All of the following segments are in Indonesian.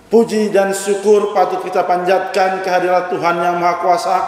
Puji dan syukur patut kita panjatkan kehadirat Tuhan Yang Maha Kuasa,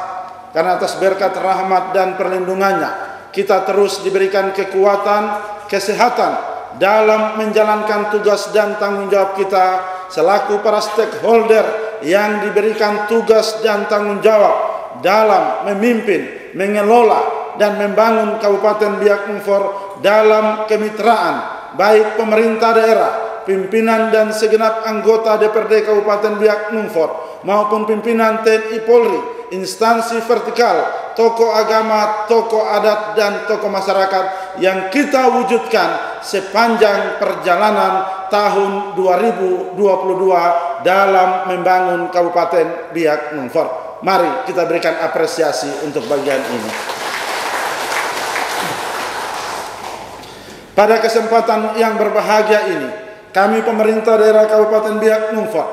karena atas berkat rahmat dan perlindungannya kita terus diberikan kekuatan, kesehatan dalam menjalankan tugas dan tanggung jawab kita selaku para stakeholder yang diberikan tugas dan tanggung jawab dalam memimpin, mengelola, dan membangun Kabupaten Biak Numfor dalam kemitraan baik pemerintah daerah, pimpinan dan segenap anggota DPRD Kabupaten Biak Numfor maupun pimpinan TNI Polri, instansi vertikal, tokoh agama, tokoh adat, dan tokoh masyarakat yang kita wujudkan sepanjang perjalanan tahun 2022 dalam membangun Kabupaten Biak Numfor. Mari kita berikan apresiasi untuk bagian ini. Pada kesempatan yang berbahagia ini, kami pemerintah daerah Kabupaten Biak Numfor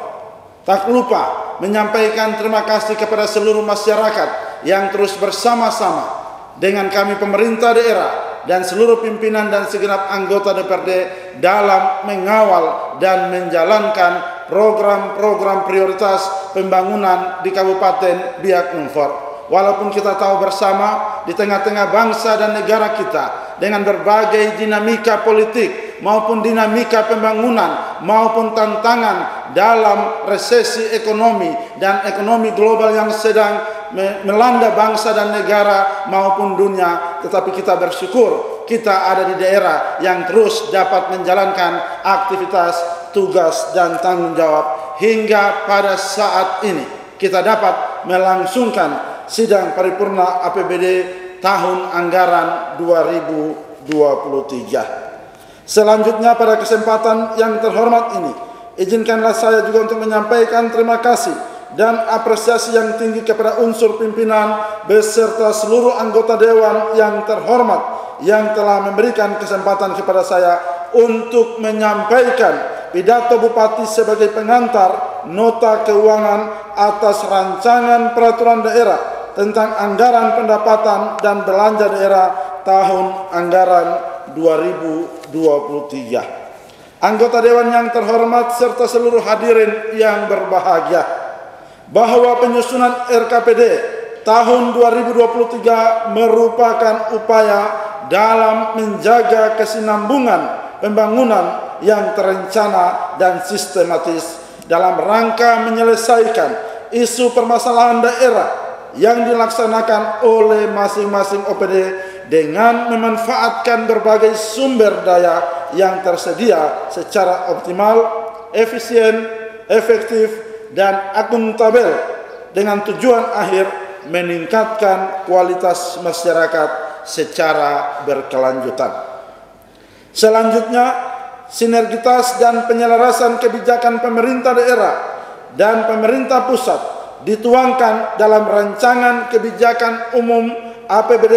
tak lupa menyampaikan terima kasih kepada seluruh masyarakat yang terus bersama-sama dengan kami pemerintah daerah dan seluruh pimpinan dan segenap anggota DPRD dalam mengawal dan menjalankan program-program prioritas pembangunan di Kabupaten Biak Numfor. Walaupun kita tahu bersama di tengah-tengah bangsa dan negara kita dengan berbagai dinamika politik maupun dinamika pembangunan maupun tantangan dalam resesi ekonomi dan ekonomi global yang sedang melanda bangsa dan negara maupun dunia, tetapi kita bersyukur kita ada di daerah yang terus dapat menjalankan aktivitas, tugas, dan tanggung jawab hingga pada saat ini kita dapat melangsungkan sidang paripurna APBD tahun anggaran 2023. Selanjutnya pada kesempatan yang terhormat ini, izinkanlah saya juga untuk menyampaikan terima kasih dan apresiasi yang tinggi kepada unsur pimpinan beserta seluruh anggota dewan yang terhormat yang telah memberikan kesempatan kepada saya untuk menyampaikan pidato Bupati sebagai pengantar nota keuangan atas rancangan peraturan daerah tentang anggaran pendapatan dan belanja daerah tahun anggaran 2023. Anggota dewan yang terhormat serta seluruh hadirin yang berbahagia, bahwa penyusunan RKPD tahun 2023 merupakan upaya dalam menjaga kesinambungan pembangunan yang terencana dan sistematis dalam rangka menyelesaikan isu permasalahan daerah yang dilaksanakan oleh masing-masing OPD dengan memanfaatkan berbagai sumber daya yang tersedia secara optimal, efisien, efektif, dan akuntabel dengan tujuan akhir meningkatkan kualitas masyarakat secara berkelanjutan. Selanjutnya, sinergitas dan penyelarasan kebijakan pemerintah daerah dan pemerintah pusat dituangkan dalam rancangan kebijakan umum APBD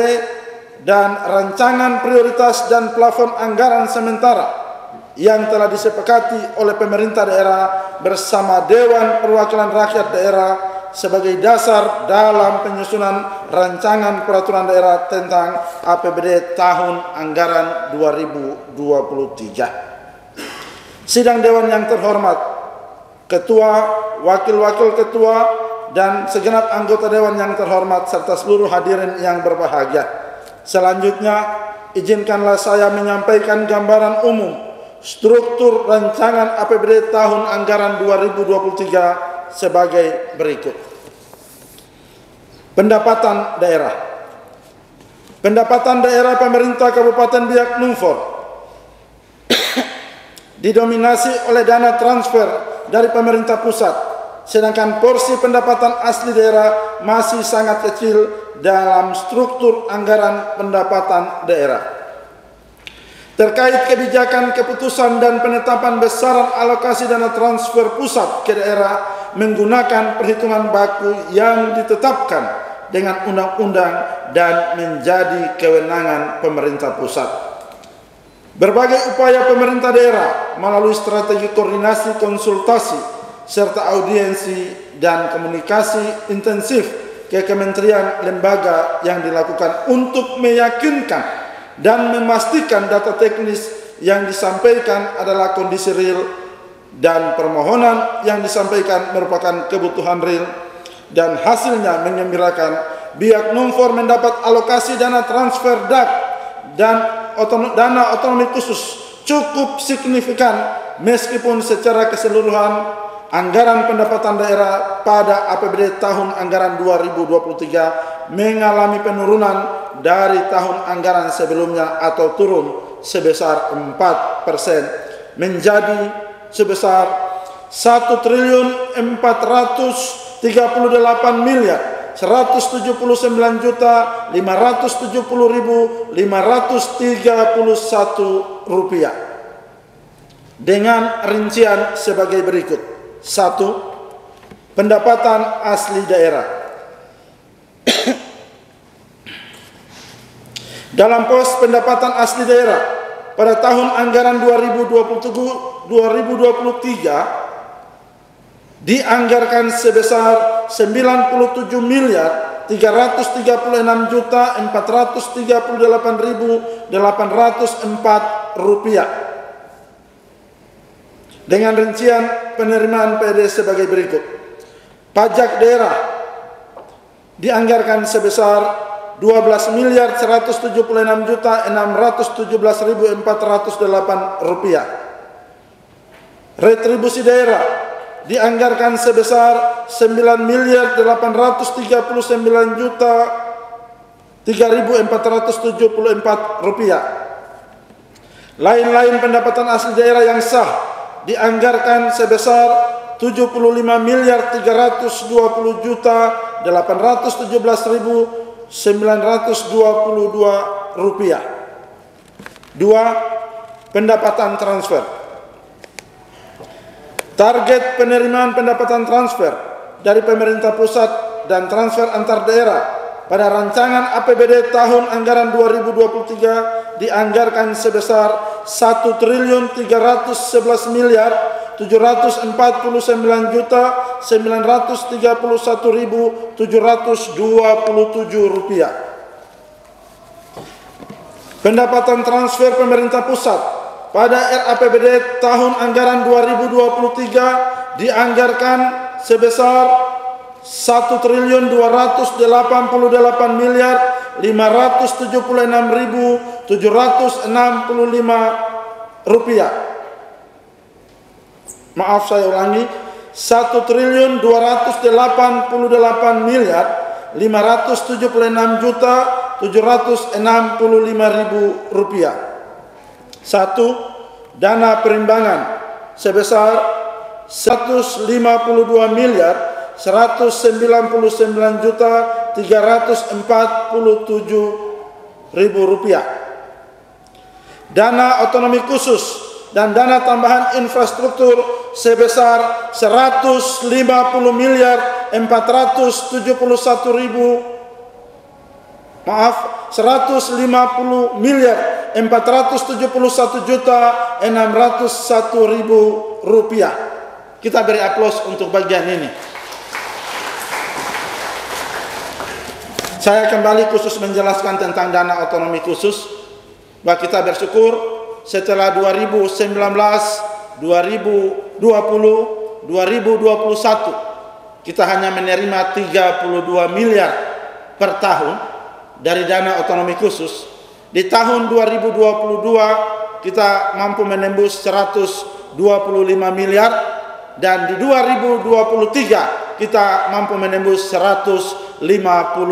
dan rancangan prioritas dan plafon anggaran sementara yang telah disepakati oleh pemerintah daerah bersama Dewan Perwakilan Rakyat Daerah sebagai dasar dalam penyusunan rancangan peraturan daerah tentang APBD tahun anggaran 2023. Sidang Dewan yang terhormat, Ketua, Wakil-Wakil Ketua, dan segenap anggota Dewan yang terhormat serta seluruh hadirin yang berbahagia. Selanjutnya, izinkanlah saya menyampaikan gambaran umum struktur rancangan APBD tahun anggaran 2023 sebagai berikut. Pendapatan daerah. Pendapatan daerah pemerintah Kabupaten Biak Numfor didominasi oleh dana transfer dari pemerintah pusat, sedangkan porsi pendapatan asli daerah masih sangat kecil dalam struktur anggaran pendapatan daerah. Terkait kebijakan keputusan dan penetapan besaran alokasi dana transfer pusat ke daerah menggunakan perhitungan baku yang ditetapkan dengan undang-undang dan menjadi kewenangan pemerintah pusat. Berbagai upaya pemerintah daerah melalui strategi koordinasi konsultasi serta audiensi dan komunikasi intensif ke kementerian lembaga yang dilakukan untuk meyakinkan dan memastikan data teknis yang disampaikan adalah kondisi real dan permohonan yang disampaikan merupakan kebutuhan real dan hasilnya menggembirakan. Biak Numfor mendapat alokasi dana transfer DAK dan dana otonomi khusus cukup signifikan, meskipun secara keseluruhan anggaran pendapatan daerah pada APBD tahun anggaran 2023 mengalami penurunan dari tahun anggaran sebelumnya atau turun sebesar 4% menjadi sebesar 1.439.570.531 rupiah dengan rincian sebagai berikut. 1. Pendapatan asli daerah. Dalam pos pendapatan asli daerah pada tahun anggaran 2023 dianggarkan sebesar 97.336.438.804 rupiah dengan rincian penerimaan PD sebagai berikut. Pajak daerah dianggarkan sebesar 12.176.617.408 rupiah. Retribusi daerah dianggarkan sebesar 9.839.3.474 rupiah. Lain-lain pendapatan asli daerah yang sah dianggarkan sebesar 75.320.817.922 rupiah. 2. Pendapatan transfer. Target penerimaan pendapatan transfer dari pemerintah pusat dan transfer antar daerah pada rancangan APBD tahun anggaran 2023 dianggarkan sebesar 1.349.931.931.727 rupiah. Pendapatan transfer pemerintah pusat pada RAPBD tahun anggaran 2023 dianggarkan sebesar 1.288.576.765 rupiah. Maaf, saya ulangi, 1.288.576.765 rupiah. 1. Dana perimbangan sebesar 159.347.000 rupiah. Dana otonomi khusus dan dana tambahan infrastruktur sebesar 150.471.601.000 rupiah. Kita beri aplaus untuk bagian ini. Saya kembali khusus menjelaskan tentang dana otonomi khusus, bahwa kita bersyukur setelah 2019, 2020, 2021 kita hanya menerima 32 miliar per tahun dari dana otonomi khusus. Di tahun 2022 kita mampu menembus 125 miliar, dan di 2023 kita mampu menembus 150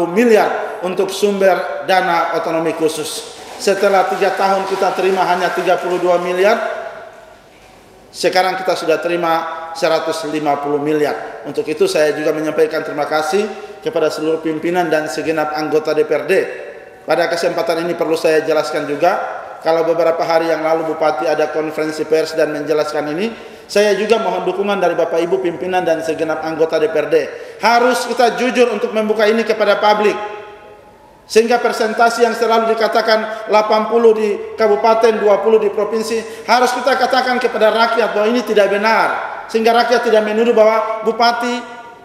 miliar untuk sumber dana otonomi khusus. Setelah 3 tahun kita terima hanya 32 miliar, sekarang kita sudah terima 150 miliar. Untuk itu saya juga menyampaikan terima kasih kepada seluruh pimpinan dan segenap anggota DPRD. Pada kesempatan ini perlu saya jelaskan juga, kalau beberapa hari yang lalu Bupati ada konferensi pers dan menjelaskan ini, saya juga mohon dukungan dari Bapak Ibu pimpinan dan segenap anggota DPRD. Harus kita jujur untuk membuka ini kepada publik, sehingga persentase yang selalu dikatakan 80 di kabupaten, 20 di provinsi, harus kita katakan kepada rakyat bahwa ini tidak benar, sehingga rakyat tidak menuduh bahwa Bupati,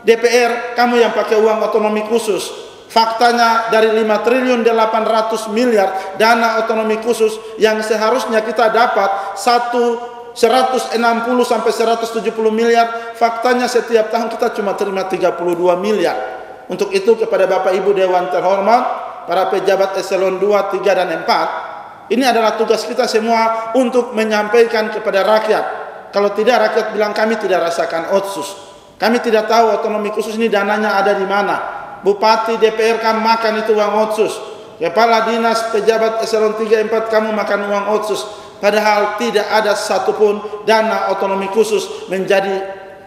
DPR, kamu yang pakai uang otonomi khusus. Faktanya dari 5.800 miliar dana otonomi khusus yang seharusnya kita dapat 1 160 sampai 170 miliar, faktanya setiap tahun kita cuma terima 32 miliar. Untuk itu kepada Bapak Ibu Dewan terhormat, para pejabat eselon 2, 3 dan 4, ini adalah tugas kita semua untuk menyampaikan kepada rakyat. Kalau tidak, rakyat bilang kami tidak rasakan otsus. Kami tidak tahu otonomi khusus ini dananya ada di mana. Bupati, DPR kan makan itu uang otsus. Kepala dinas, pejabat eselon 3, 4 kamu makan uang otsus. Padahal tidak ada satupun dana otonomi khusus menjadi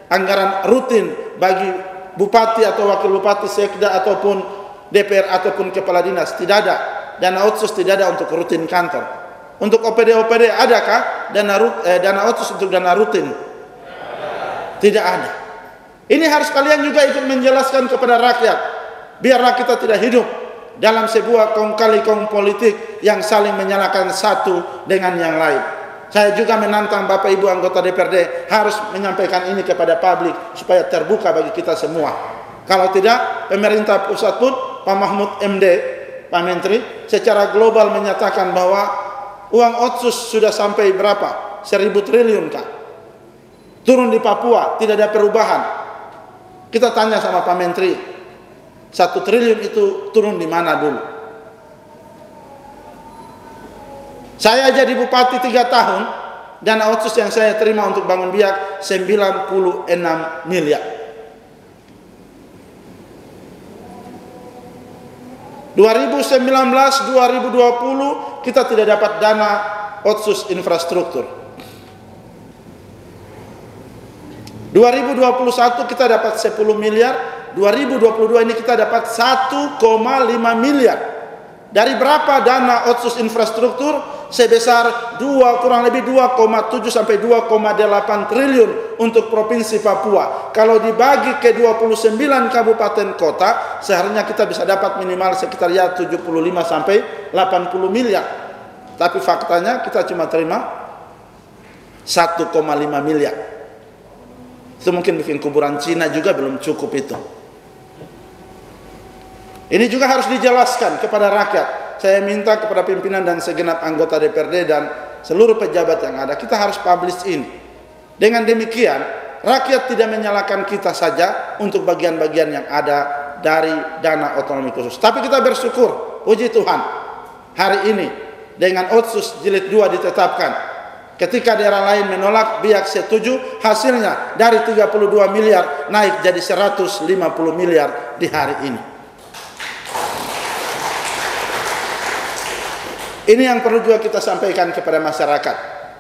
anggaran rutin bagi bupati atau wakil bupati, sekda ataupun DPR ataupun kepala dinas. Tidak ada. Dana otsus tidak ada untuk rutin kantor. Untuk OPD adakah dana otsus untuk dana rutin? Tidak ada. Ini harus kalian juga ikut menjelaskan kepada rakyat. Biarlah kita tidak hidup dalam sebuah kong kali kong politik yang saling menyalahkan satu dengan yang lain. Saya juga menantang Bapak Ibu anggota DPRD harus menyampaikan ini kepada publik supaya terbuka bagi kita semua. Kalau tidak, pemerintah pusat pun, Pak Mahfud MD, Pak Menteri, secara global menyatakan bahwa uang otsus sudah sampai berapa? 1.000 triliun Kak. Turun di Papua, tidak ada perubahan. Kita tanya sama Pak Menteri, 1 triliun itu turun di mana dulu? Saya jadi bupati 3 tahun, dana otsus yang saya terima untuk bangun biak 96 miliar. 2019-2020 kita tidak dapat dana otsus infrastruktur. 2021 kita dapat 10 miliar, 2022 ini kita dapat 1,5 miliar. Dari berapa dana otsus infrastruktur? Sebesar kurang lebih 2,7 sampai 2,8 triliun untuk Provinsi Papua. Kalau dibagi ke 29 kabupaten kota, seharusnya kita bisa dapat minimal sekitar 75 sampai 80 miliar. Tapi faktanya kita cuma terima 1,5 miliar. Itu mungkin bikin kuburan Cina juga belum cukup itu. Ini juga harus dijelaskan kepada rakyat. Saya minta kepada pimpinan dan segenap anggota DPRD dan seluruh pejabat yang ada, kita harus publish ini. Dengan demikian, rakyat tidak menyalahkan kita saja untuk bagian-bagian yang ada dari dana otonomi khusus. Tapi kita bersyukur, puji Tuhan, hari ini dengan otsus jilid 2 ditetapkan. Ketika daerah lain menolak, biak setuju, hasilnya dari 32 miliar naik jadi 150 miliar di hari ini. Ini yang perlu juga kita sampaikan kepada masyarakat,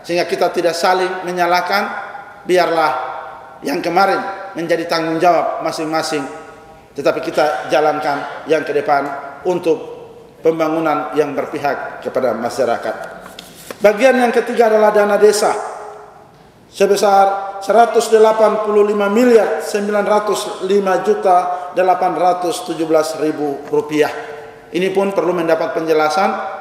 sehingga kita tidak saling menyalahkan. Biarlah yang kemarin menjadi tanggung jawab masing-masing, tetapi kita jalankan yang ke depan untuk pembangunan yang berpihak kepada masyarakat. Bagian yang ketiga adalah dana desa sebesar 185 miliar 905 juta 817.000 rupiah. Ini pun perlu mendapat penjelasan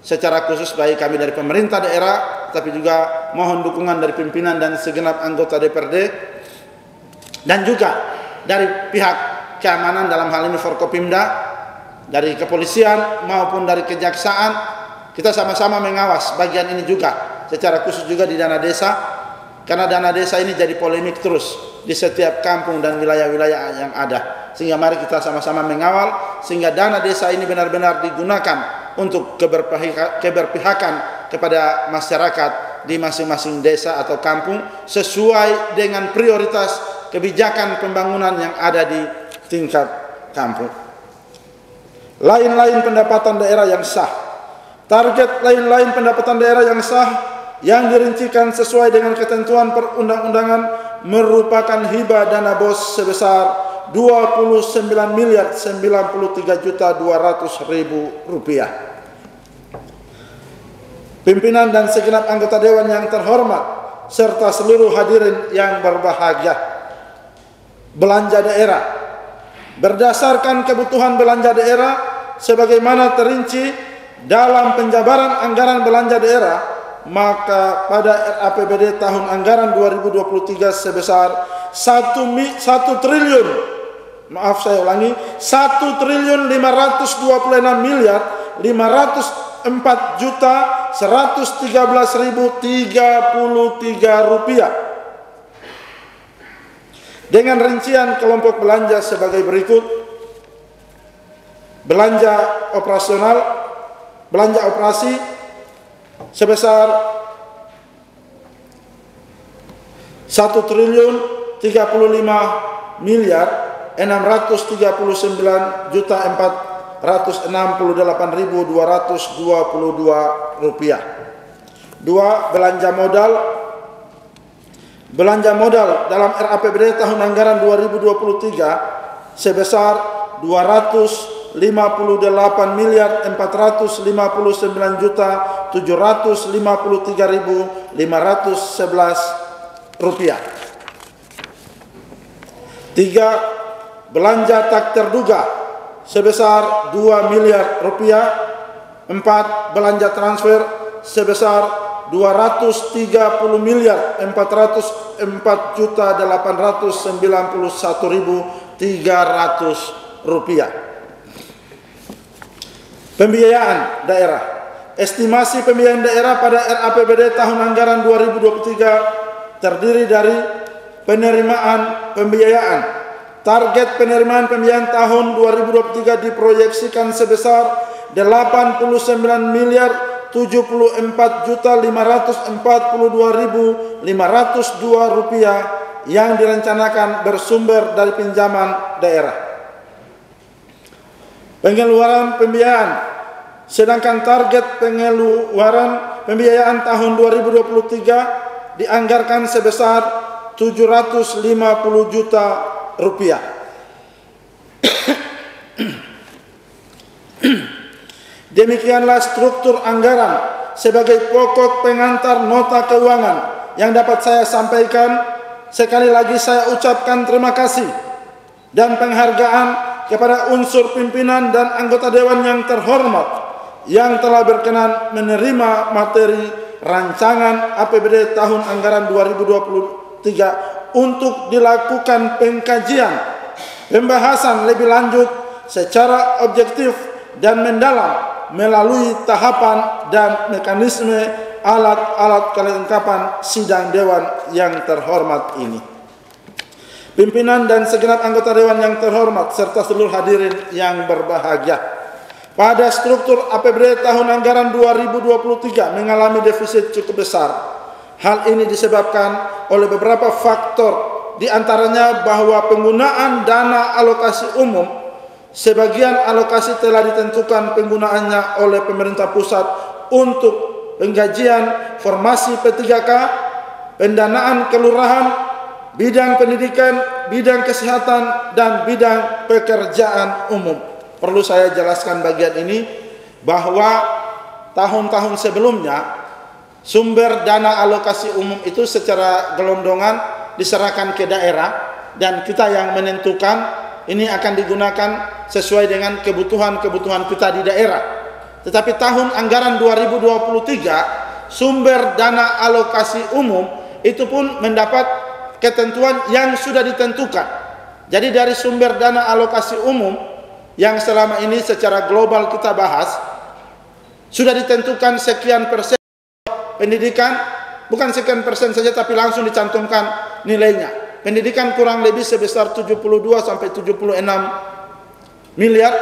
secara khusus baik kami dari pemerintah daerah, tapi juga mohon dukungan dari pimpinan dan segenap anggota DPRD dan juga dari pihak keamanan, dalam hal ini Forkopimda, dari kepolisian maupun dari kejaksaan. Kita sama-sama mengawas bagian ini juga secara khusus juga di dana desa, karena dana desa ini jadi polemik terus di setiap kampung dan wilayah-wilayah yang ada. Sehingga mari kita sama-sama mengawal sehingga dana desa ini benar-benar digunakan untuk keberpihakan kepada masyarakat di masing-masing desa atau kampung sesuai dengan prioritas kebijakan pembangunan yang ada di tingkat kampung. Lain-lain pendapatan daerah yang sah. Target lain-lain pendapatan daerah yang sah yang dirincikan sesuai dengan ketentuan perundang-undangan merupakan hibah dana BOS sebesar 29 miliar 93 juta 200.000 rupiah. Pimpinan dan segenap anggota dewan yang terhormat serta seluruh hadirin yang berbahagia, belanja daerah berdasarkan kebutuhan belanja daerah sebagaimana terinci dalam penjabaran anggaran belanja daerah, maka pada RAPBD tahun anggaran 2023 sebesar 1 triliun 1.526 miliar 500 4.113.033 rupiah. Dengan rincian kelompok belanja sebagai berikut: belanja operasional, belanja operasi sebesar 1.359.468.222 rupiah. 2. Belanja modal. Belanja modal dalam RAPBD tahun anggaran 2023 sebesar 258.459.753.511 rupiah. 3. Belanja tak terduga sebesar 2 miliar rupiah. 4. Belanja transfer sebesar 230.404.891.300 rupiah. Pembiayaan daerah. Estimasi pembiayaan daerah pada RAPBD tahun anggaran 2023 terdiri dari penerimaan pembiayaan. Target penerimaan pembiayaan tahun 2023 diproyeksikan sebesar 89.074.542.502 rupiah yang direncanakan bersumber dari pinjaman daerah. Pengeluaran pembiayaan. Sedangkan target pengeluaran pembiayaan tahun 2023 dianggarkan sebesar 750 juta rupiah. Demikianlah struktur anggaran sebagai pokok pengantar nota keuangan yang dapat saya sampaikan. Sekali lagi saya ucapkan terima kasih dan penghargaan kepada unsur pimpinan dan anggota dewan yang terhormat yang telah berkenan menerima materi rancangan APBD tahun anggaran 2023 untuk dilakukan pengkajian, pembahasan lebih lanjut secara objektif dan mendalam melalui tahapan dan mekanisme alat-alat kelengkapan sidang dewan yang terhormat ini. Pimpinan dan segenap anggota dewan yang terhormat serta seluruh hadirin yang berbahagia, pada struktur APBD tahun anggaran 2023 mengalami defisit cukup besar. Hal ini disebabkan oleh beberapa faktor, di antaranya bahwa penggunaan dana alokasi umum. Sebagian alokasi telah ditentukan penggunaannya oleh pemerintah pusat untuk penggajian formasi P3K, pendanaan kelurahan, bidang pendidikan, bidang kesehatan, dan bidang pekerjaan umum. Perlu saya jelaskan bagian ini bahwa tahun-tahun sebelumnya sumber dana alokasi umum itu secara gelondongan diserahkan ke daerah dan kita yang menentukan ini akan digunakan sesuai dengan kebutuhan-kebutuhan kita di daerah. Tetapi tahun anggaran 2023 sumber dana alokasi umum itu pun mendapat ketentuan yang sudah ditentukan. Jadi dari sumber dana alokasi umum yang selama ini secara global kita bahas sudah ditentukan sekian persen pendidikan, bukan sekian persen saja tapi langsung dicantumkan nilainya. Pendidikan kurang lebih sebesar 72 sampai 76 miliar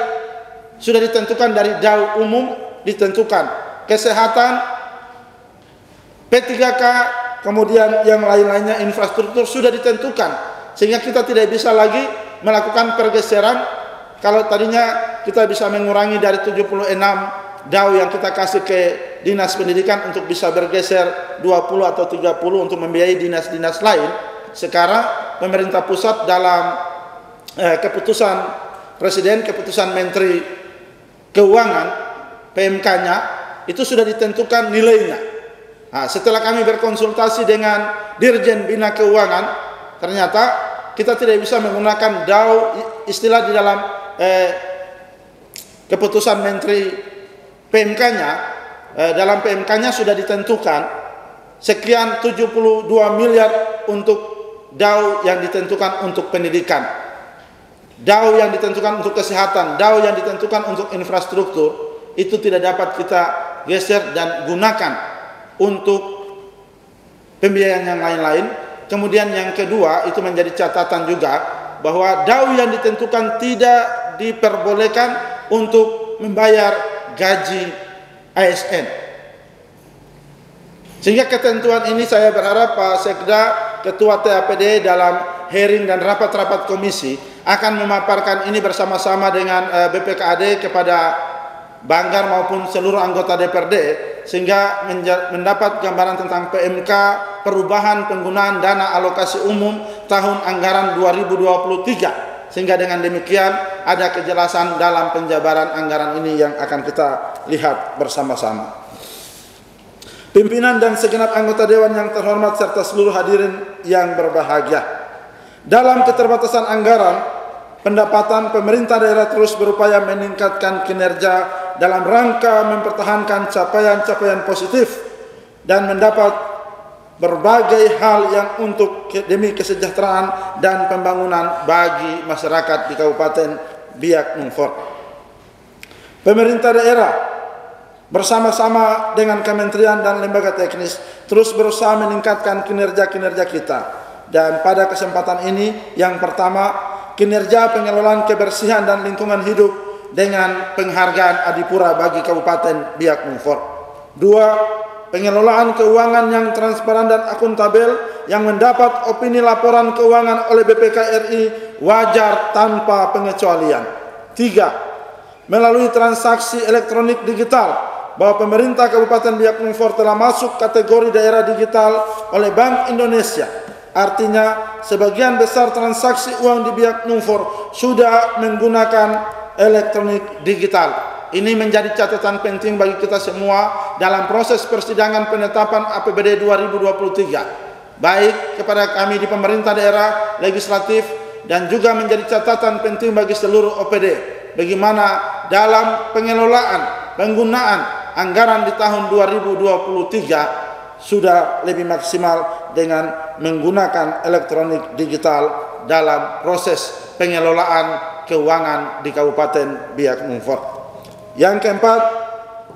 sudah ditentukan dari DAU umum ditentukan. Kesehatan, P3K, kemudian yang lain-lainnya infrastruktur sudah ditentukan. Sehingga kita tidak bisa lagi melakukan pergeseran. Kalau tadinya kita bisa mengurangi dari 76 DAU yang kita kasih ke dinas pendidikan untuk bisa bergeser 20 atau 30 untuk membiayai dinas-dinas lain. Sekarang pemerintah pusat dalam keputusan Presiden, keputusan Menteri Keuangan, PMK-nya, itu sudah ditentukan nilainya. Nah, setelah kami berkonsultasi dengan Dirjen Bina Keuangan, ternyata kita tidak bisa menggunakan DAU istilah di dalam keputusan Menteri PMK-nya. Dalam PMK-nya sudah ditentukan sekian 72 miliar untuk DAU yang ditentukan untuk pendidikan, DAU yang ditentukan untuk kesehatan, DAU yang ditentukan untuk infrastruktur. Itu tidak dapat kita geser dan gunakan untuk pembiayaan yang lain-lain. Kemudian yang kedua, itu menjadi catatan juga, bahwa dau yang ditentukan tidak diperbolehkan untuk membayar gaji ASN. Sehingga ketentuan ini saya berharap Pak Sekda, Ketua TAPD dalam hearing dan rapat-rapat komisi akan memaparkan ini bersama-sama dengan BPKAD kepada Banggar maupun seluruh anggota DPRD, sehingga mendapat gambaran tentang PMK perubahan penggunaan dana alokasi umum tahun anggaran 2023, sehingga dengan demikian ada kejelasan dalam penjabaran anggaran ini yang akan kita lihat bersama-sama. Pimpinan dan segenap anggota Dewan yang terhormat serta seluruh hadirin yang berbahagia, dalam keterbatasan anggaran, pendapatan pemerintah daerah terus berupaya meningkatkan kinerja dalam rangka mempertahankan capaian-capaian positif dan mendapat berbagai hal yang untuk demi kesejahteraan dan pembangunan bagi masyarakat di Kabupaten Biak Numfor. Pemerintah daerah bersama-sama dengan kementerian dan lembaga teknis terus berusaha meningkatkan kinerja-kinerja kita. Dan pada kesempatan ini, yang pertama, kinerja pengelolaan kebersihan dan lingkungan hidup dengan penghargaan Adipura bagi Kabupaten Biak Numfor. Dua, pengelolaan keuangan yang transparan dan akuntabel yang mendapat opini laporan keuangan oleh BPK RI wajar tanpa pengecualian. Tiga, melalui transaksi elektronik digital, bahwa pemerintah Kabupaten Biak Numfor telah masuk kategori daerah digital oleh Bank Indonesia. Artinya, sebagian besar transaksi uang di Biak Numfor sudah menggunakan elektronik digital. Ini menjadi catatan penting bagi kita semua dalam proses persidangan penetapan APBD 2023. Baik kepada kami di pemerintah daerah, legislatif, dan juga menjadi catatan penting bagi seluruh OPD. Bagaimana dalam pengelolaan, penggunaan anggaran di tahun 2023 sudah lebih maksimal dengan menggunakan elektronik digital dalam proses pengelolaan keuangan di Kabupaten Biak Numfor. Yang keempat,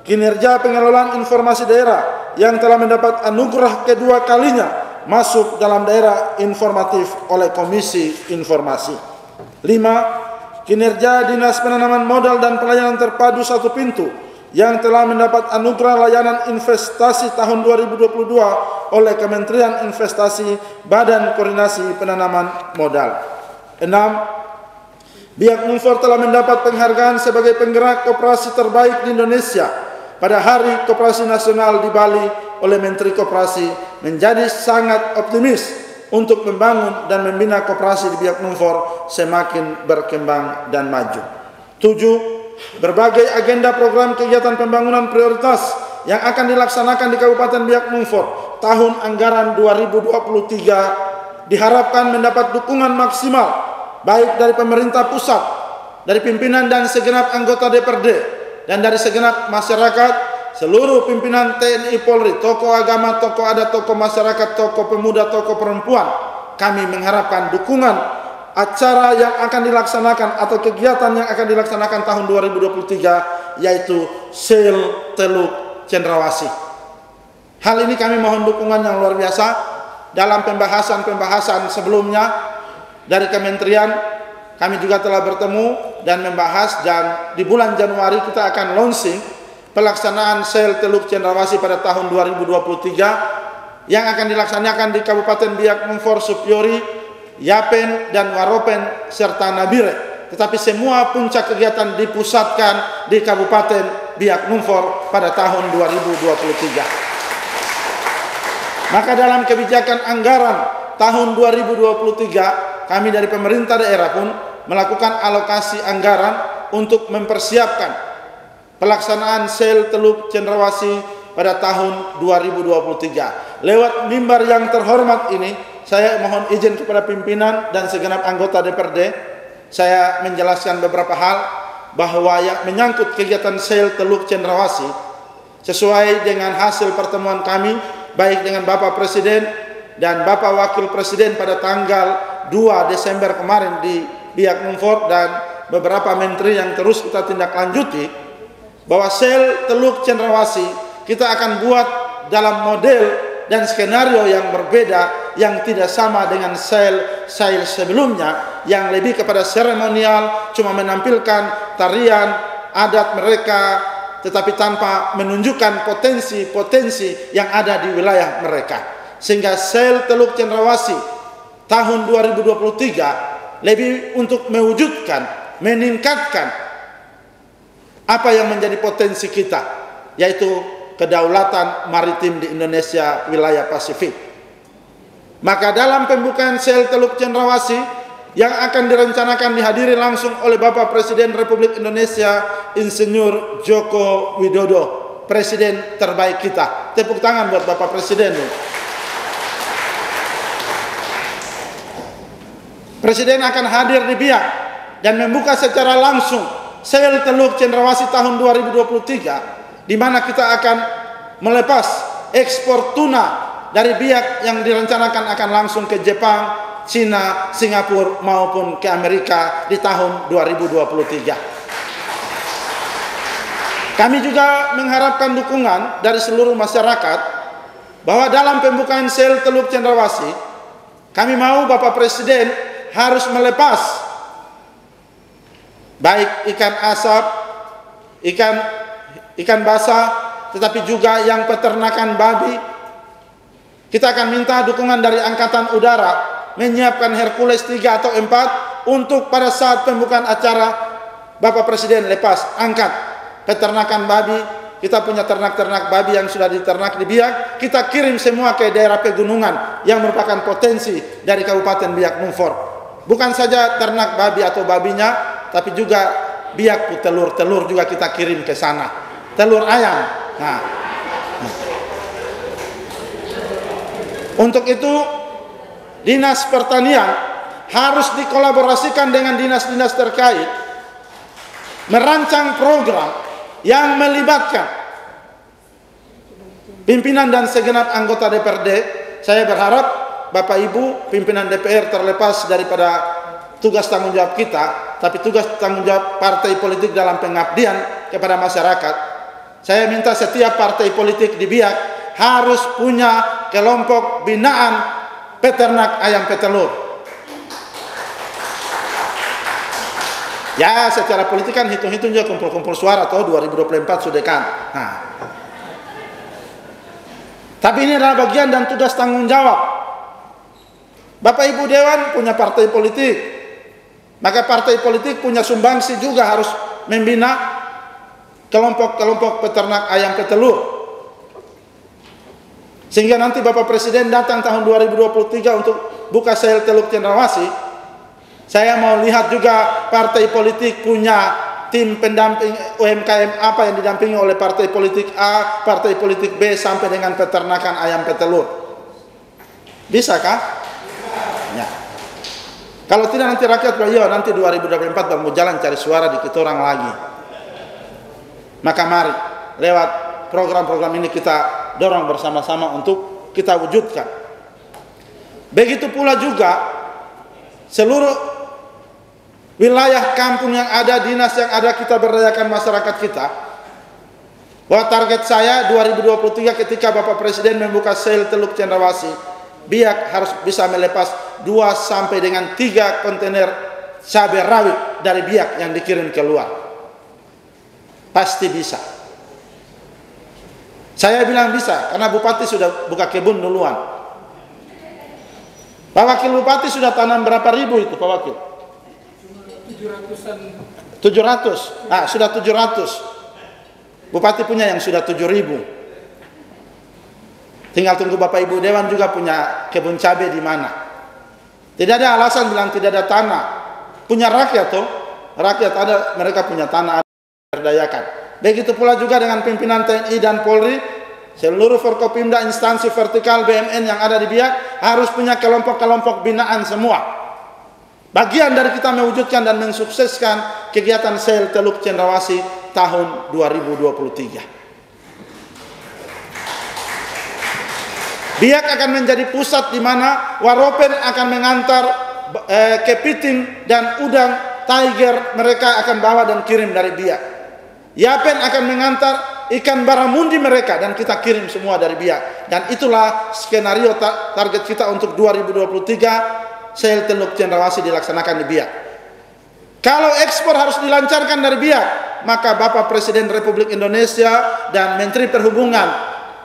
kinerja pengelolaan informasi daerah yang telah mendapat anugerah kedua kalinya masuk dalam daerah informatif oleh Komisi Informasi. 5, kinerja Dinas Penanaman Modal dan Pelayanan Terpadu Satu Pintu yang telah mendapat anugerah layanan investasi tahun 2022 oleh Kementerian Investasi Badan Koordinasi Penanaman Modal. 6, Biak Numfor telah mendapat penghargaan sebagai penggerak koperasi terbaik di Indonesia pada Hari Koperasi Nasional di Bali oleh Menteri Koperasi, menjadi sangat optimis untuk membangun dan membina koperasi di Biak Numfor semakin berkembang dan maju. 7, berbagai agenda program kegiatan pembangunan prioritas yang akan dilaksanakan di Kabupaten Biak Numfor tahun anggaran 2023 diharapkan mendapat dukungan maksimal baik dari pemerintah pusat, dari pimpinan dan segenap anggota DPRD, dan dari segenap masyarakat, seluruh pimpinan TNI Polri, tokoh agama, tokoh adat, tokoh masyarakat, tokoh pemuda, tokoh perempuan. Kami mengharapkan dukungan acara yang akan dilaksanakan atau kegiatan yang akan dilaksanakan tahun 2023, yaitu Sel Teluk Cendrawasih. Hal ini kami mohon dukungan yang luar biasa dalam pembahasan-pembahasan sebelumnya. Dari kementerian kami juga telah bertemu dan membahas, dan di bulan Januari kita akan launching pelaksanaan Sel Teluk Cendrawasih pada tahun 2023 yang akan dilaksanakan di Kabupaten Biak Numfor, Supiori, Yapen, dan Waropen serta Nabire. Tetapi semua puncak kegiatan dipusatkan di Kabupaten Biak Numfor pada tahun 2023. Maka dalam kebijakan anggaran tahun 2023 kami dari pemerintah daerah pun melakukan alokasi anggaran untuk mempersiapkan pelaksanaan Sel Teluk Cendrawasih pada tahun 2023. Lewat mimbar yang terhormat ini, saya mohon izin kepada pimpinan dan segenap anggota DPRD, saya menjelaskan beberapa hal bahwa yang menyangkut kegiatan Sel Teluk Cendrawasih sesuai dengan hasil pertemuan kami baik dengan Bapak Presiden dan Bapak Wakil Presiden pada tanggal 2 Desember kemarin di Biak Numfor dan beberapa menteri yang terus kita tindak lanjuti. bahwa sel Teluk Cendrawasih kita akan buat dalam model dan skenario yang berbeda, yang tidak sama dengan sel sebelumnya, yang lebih kepada seremonial, cuma menampilkan tarian adat mereka, tetapi tanpa menunjukkan potensi-potensi yang ada di wilayah mereka. Sehingga sel Teluk Cendrawasih tahun 2023 lebih untuk mewujudkan, meningkatkan apa yang menjadi potensi kita, yaitu kedaulatan maritim di Indonesia wilayah Pasifik. Maka dalam pembukaan sel Teluk Cendrawasih yang akan direncanakan dihadiri langsung oleh Bapak Presiden Republik Indonesia Insinyur Joko Widodo, Presiden terbaik kita. Tepuk tangan buat Bapak Presiden. Presiden akan hadir di Biak dan membuka secara langsung sel Teluk Cendrawasih tahun 2023, di mana kita akan melepas ekspor tuna dari Biak yang direncanakan akan langsung ke Jepang, Cina, Singapura maupun ke Amerika di tahun 2023. Kami juga mengharapkan dukungan dari seluruh masyarakat bahwa dalam pembukaan sel Teluk Cendrawasih, kami mau Bapak Presiden harus melepas baik ikan asap, ikan basah, tetapi juga yang peternakan babi. Kita akan minta dukungan dari Angkatan Udara menyiapkan Hercules 3 atau 4 untuk pada saat pembukaan acara Bapak Presiden lepas angkat peternakan babi. Kita punya ternak-ternak babi yang sudah diternak di Biak, kita kirim semua ke daerah pegunungan yang merupakan potensi dari Kabupaten Biak Numfor. Bukan saja ternak babi atau babinya, tapi juga Biak telur juga kita kirim ke sana. Telur ayam. Nah. Untuk itu Dinas Pertanian harus dikolaborasikan dengan dinas-dinas terkait merancang program yang melibatkan pimpinan dan segenap anggota DPRD. Saya berharap Bapak Ibu pimpinan DPR terlepas daripada tugas tanggung jawab kita, tapi tugas tanggung jawab partai politik dalam pengabdian kepada masyarakat. Saya minta setiap partai politik di Biak harus punya kelompok binaan peternak ayam petelur. Ya, secara politik kan hitung-hitung juga kumpul-kumpul suara atau 2024 sudah kan. Nah. Tapi ini adalah bagian dan tugas tanggung jawab. Bapak Ibu Dewan punya partai politik. Maka partai politik punya sumbangsi juga harus membina kelompok-kelompok peternak ayam petelur. Sehingga nanti Bapak Presiden datang tahun 2023 untuk buka sel Teluk Cendrawasih, saya mau lihat juga partai politik punya tim pendamping UMKM apa yang didampingi oleh partai politik A, partai politik B sampai dengan peternakan ayam petelur. Bisakah? Ya. Kalau tidak nanti rakyat beliau nanti 2024 baru mau jalan cari suara di kita orang lagi. Maka mari lewat program-program ini kita dorong bersama-sama untuk kita wujudkan. Begitu pula juga seluruh wilayah kampung yang ada, dinas yang ada, kita berdayakan masyarakat kita. Bahwa target saya 2023 ketika Bapak Presiden membuka sel Teluk Cendrawasih, Biak harus bisa melepas 2 sampai dengan 3 kontainer cabai rawit dari Biak yang dikirim keluar. Pasti bisa. Saya bilang bisa karena Bupati sudah buka kebun duluan. Pak Wakil Bupati sudah tanam berapa ribu itu Pak Wakil? 700. Nah, sudah 700. Bupati punya yang sudah 7.000. Tinggal tunggu Bapak Ibu Dewan juga punya kebun cabai di mana. Tidak ada alasan bilang tidak ada tanah. Punya rakyat tuh. Rakyat ada, mereka punya tanah, ada berdayakan. Begitu pula juga dengan pimpinan TNI dan Polri, seluruh Forkopimda, instansi vertikal BUMN yang ada di Biak harus punya kelompok-kelompok binaan semua. Bagian dari kita mewujudkan dan mensukseskan kegiatan sel Teluk Cendrawasih tahun 2023. Biak akan menjadi pusat di mana Waropen akan mengantar kepiting dan udang tiger mereka akan bawa dan kirim dari Biak. Yapen akan mengantar ikan baramundi mereka dan kita kirim semua dari Biak. Dan itulah skenario target kita untuk 2023, sel Teluk Cendrawasih dilaksanakan di Biak. Kalau ekspor harus dilancarkan dari Biak, maka Bapak Presiden Republik Indonesia dan Menteri Perhubungan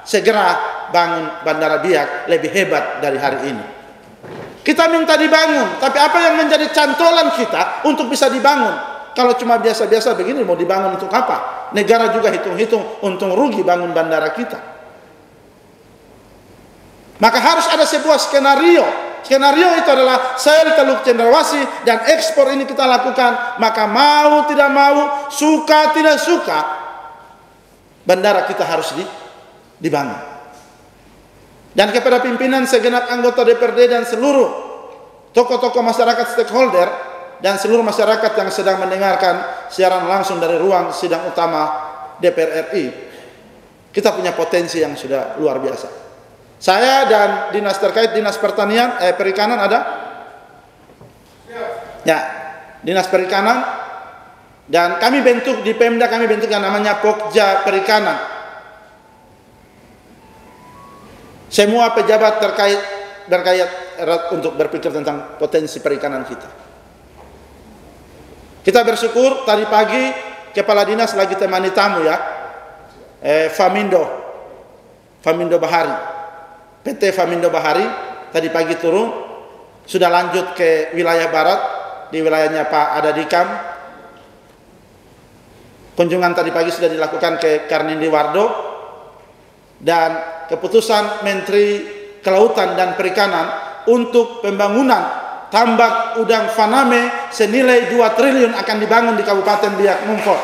segera bangun Bandara Biak lebih hebat dari hari ini. Kita minta dibangun, tapi apa yang menjadi cantolan kita untuk bisa dibangun? Kalau cuma biasa-biasa begini mau dibangun untuk apa? Negara juga hitung-hitung untung rugi bangun bandara kita. Maka harus ada sebuah skenario. Skenario itu adalah sel Teluk Cendrawasih dan ekspor ini kita lakukan. Maka mau tidak mau, suka tidak suka, bandara kita harus dibangun. Dan kepada pimpinan segenap anggota DPRD dan seluruh tokoh-tokoh masyarakat stakeholder dan seluruh masyarakat yang sedang mendengarkan siaran langsung dari ruang sidang utama DPR RI, kita punya potensi yang sudah luar biasa. Saya dan dinas terkait, dinas perikanan ada? Ya, dinas perikanan, dan kami bentuk di Pemda, kami bentuk yang namanya Pokja Perikanan. Semua pejabat terkait untuk berpikir tentang potensi perikanan kita. Kita bersyukur tadi pagi kepala dinas lagi temani tamu ya, Famindo Bahari, PT Famindo Bahari tadi pagi turun, sudah lanjut ke wilayah barat, di wilayahnya Pak Adadikam. Kunjungan tadi pagi sudah dilakukan ke Karnindi Wardo, dan keputusan Menteri Kelautan dan Perikanan untuk pembangunan tambak udang Faname senilai 2 triliun akan dibangun di Kabupaten Biak Numfor.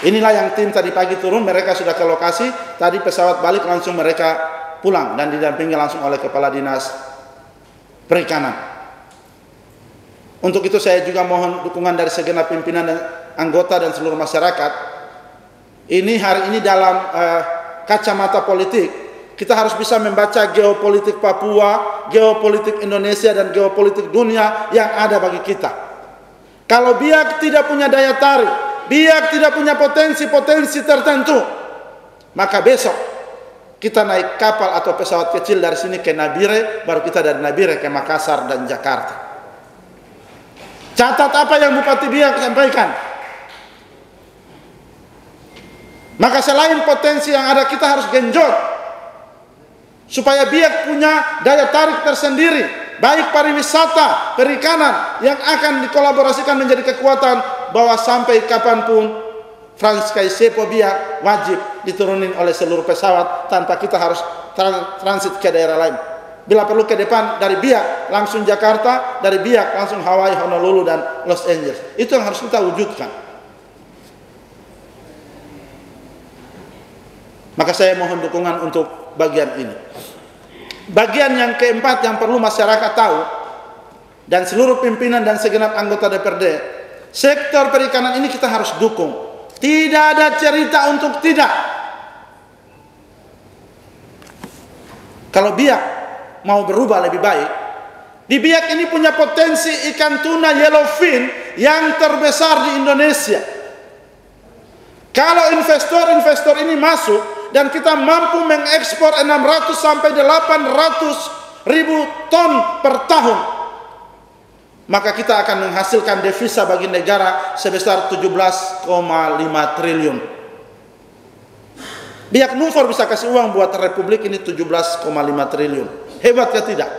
Inilah yang tim tadi pagi turun, mereka sudah ke lokasi, tadi pesawat balik langsung mereka pulang dan didampingi langsung oleh Kepala Dinas Perikanan. Untuk itu saya juga mohon dukungan dari segenap pimpinan dan anggota dan seluruh masyarakat. Ini hari ini dalam kacamata politik, kita harus bisa membaca geopolitik Papua, geopolitik Indonesia, dan geopolitik dunia yang ada bagi kita. Kalau Biak tidak punya daya tarik, Biak tidak punya potensi-potensi tertentu, maka besok kita naik kapal atau pesawat kecil dari sini ke Nabire, baru kita dari Nabire ke Makassar dan Jakarta. Catat apa yang Bupati Biak sampaikan. Maka selain potensi yang ada, kita harus genjot supaya Biak punya daya tarik tersendiri, baik pariwisata, perikanan yang akan dikolaborasikan menjadi kekuatan, bahwa sampai kapanpun franchise Sepo Biak wajib diturunin oleh seluruh pesawat tanpa kita harus transit ke daerah lain. Bila perlu ke depan dari Biak langsung Jakarta, dari Biak langsung Hawaii, Honolulu, dan Los Angeles. Itu yang harus kita wujudkan. Maka saya mohon dukungan untuk bagian ini. Bagian yang keempat yang perlu masyarakat tahu, dan seluruh pimpinan dan segenap anggota DPRD, sektor perikanan ini kita harus dukung. Tidak ada cerita untuk tidak. Kalau Biak mau berubah lebih baik, di Biak ini punya potensi ikan tuna yellowfin yang terbesar di Indonesia. Kalau investor-investor ini masuk dan kita mampu mengekspor 600 sampai 800 ribu ton per tahun, maka kita akan menghasilkan devisa bagi negara sebesar 17,5 triliun. Biak Numfor bisa kasih uang buat Republik ini 17,5 triliun. Hebat ya tidak?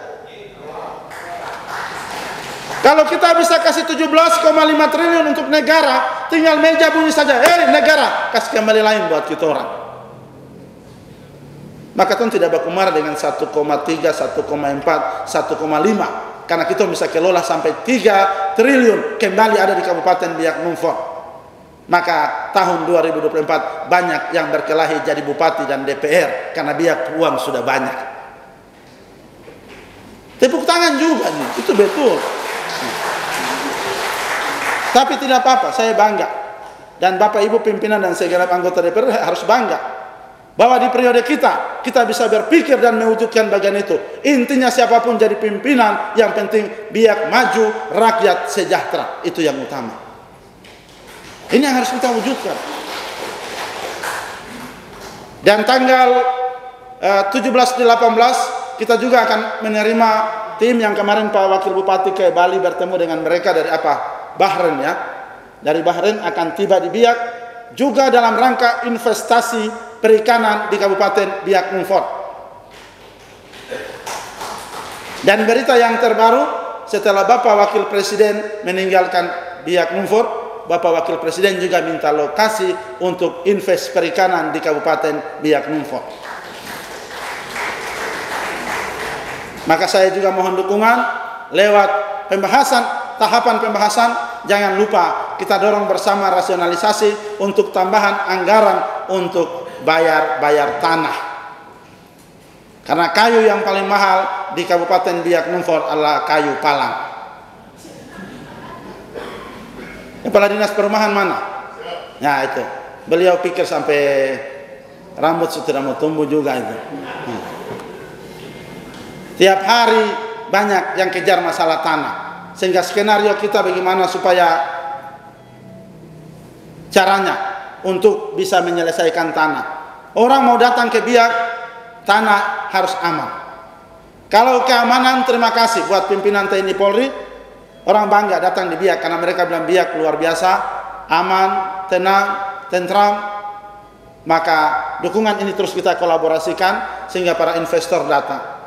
Kalau kita bisa kasih 17,5 triliun untuk negara, tinggal meja bunyi saja, negara, kasih kembali lain buat kita orang. Maka kan tidak baku marah dengan 1,3, 1,4, 1,5, karena kita bisa kelola sampai 3 triliun kembali ada di Kabupaten Biak Numfor. Maka tahun 2024 banyak yang berkelahi jadi bupati dan DPR karena Biak uang sudah banyak. Tepuk tangan juga nih, itu betul. Tapi tidak apa-apa, saya bangga. Dan Bapak Ibu pimpinan dan segenap anggota DPR harus bangga bahwa di periode kita bisa berpikir dan mewujudkan bagian itu. Intinya siapapun jadi pimpinan, yang penting Biak maju, rakyat sejahtera. Itu yang utama. Ini yang harus kita wujudkan. Dan tanggal 17-18 kita juga akan menerima tim yang kemarin Pak Wakil Bupati ke Bali bertemu dengan mereka dari Bahrain ya. Dari Bahrain akan tiba di Biak juga dalam rangka investasi perikanan di Kabupaten Biak Numfor. Dan berita yang terbaru, setelah Bapak Wakil Presiden meninggalkan Biak Numfor, Bapak Wakil Presiden juga minta lokasi untuk invest perikanan di Kabupaten Biak Numfor. Maka saya juga mohon dukungan lewat tahapan pembahasan, jangan lupa kita dorong bersama rasionalisasi untuk tambahan anggaran untuk bayar tanah. Karena kayu yang paling mahal di Kabupaten Biak Numfor adalah kayu palang. Kepala Dinas Perumahan mana? Nah itu, beliau pikir sampai rambut sudah mau tumbuh juga itu. Tiap hari banyak yang kejar masalah tanah. Sehingga skenario kita bagaimana supaya caranya untuk bisa menyelesaikan tanah. Orang mau datang ke Biak, tanah harus aman. Kalau keamanan, terima kasih buat pimpinan TNI Polri. Orang bangga datang di Biak karena mereka bilang Biak luar biasa, aman, tenang, tentram. Maka dukungan ini terus kita kolaborasikan sehingga para investor datang.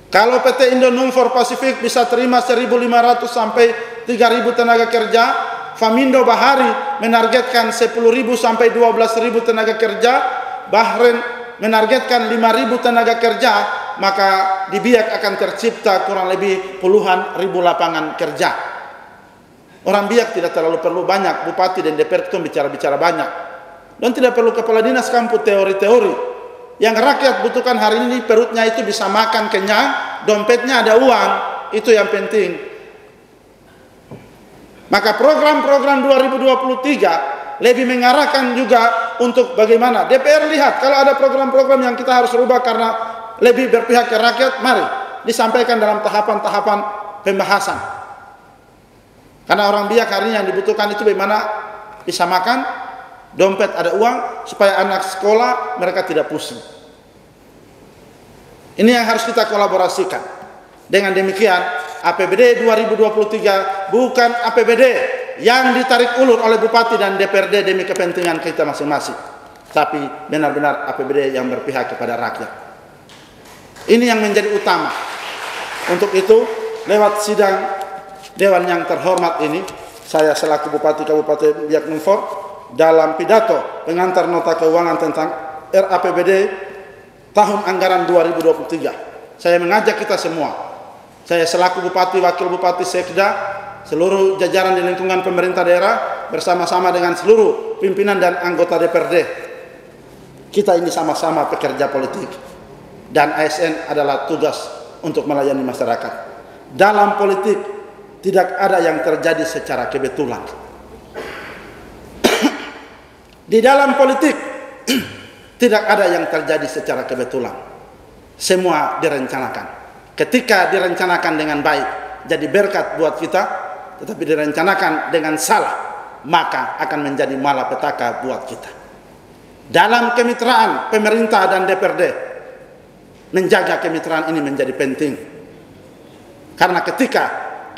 Kalau PT Indo Numfor Pasifik bisa terima 1.500 sampai 3.000 tenaga kerja, Famindo Bahari menargetkan 10.000 sampai 12.000 tenaga kerja, Bahrain menargetkan 5.000 tenaga kerja, maka di Biak akan tercipta kurang lebih puluhan ribu lapangan kerja. Orang Biak tidak terlalu perlu banyak, Bupati dan DPR itu bicara-bicara banyak. Dan tidak perlu kepala dinas kampus teori-teori. Yang rakyat butuhkan hari ini perutnya itu bisa makan kenyang, dompetnya ada uang, itu yang penting. Maka program-program 2023 lebih mengarahkan juga untuk bagaimana DPR lihat kalau ada program-program yang kita harus rubah karena lebih berpihak ke rakyat, mari disampaikan dalam tahapan-tahapan pembahasan. Karena orang Biak hari ini yang dibutuhkan itu bagaimana bisa makan, dompet ada uang, supaya anak sekolah mereka tidak pusing. Ini yang harus kita kolaborasikan. Dengan demikian, APBD 2023 bukan APBD yang ditarik ulur oleh Bupati dan DPRD demi kepentingan kita masing-masing, tapi benar-benar APBD yang berpihak kepada rakyat. Ini yang menjadi utama. Untuk itu, lewat sidang Dewan yang terhormat ini, saya selaku Bupati Kabupaten Biak Numfor, dalam pidato pengantar nota keuangan tentang RAPBD tahun anggaran 2023, saya mengajak kita semua, saya selaku Bupati, Wakil Bupati, Sekda, seluruh jajaran di lingkungan pemerintah daerah, bersama-sama dengan seluruh pimpinan dan anggota DPRD, kita ini sama-sama pekerja politik, dan ASN adalah tugas untuk melayani masyarakat. Dalam politik tidak ada yang terjadi secara kebetulan. Di dalam politik tidak ada yang terjadi secara kebetulan. Semua direncanakan. Ketika direncanakan dengan baik, jadi berkat buat kita. Tetapi direncanakan dengan salah, maka akan menjadi malapetaka buat kita. Dalam kemitraan pemerintah dan DPRD, menjaga kemitraan ini menjadi penting. Karena ketika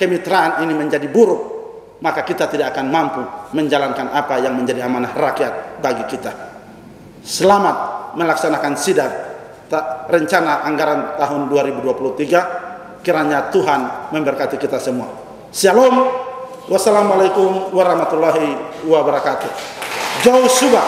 kemitraan ini menjadi buruk, maka kita tidak akan mampu menjalankan apa yang menjadi amanah rakyat bagi kita. Selamat melaksanakan sidang rencana anggaran tahun 2023. Kiranya Tuhan memberkati kita semua. Shalom. Wassalamualaikum warahmatullahi wabarakatuh. Jauh Suba.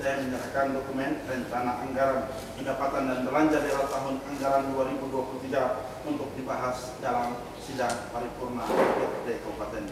Saya menyerahkan dokumen rencana anggaran pendapatan dan belanja daerah tahun anggaran 2023 untuk dibahas dalam sidang paripurna DPRD Kabupaten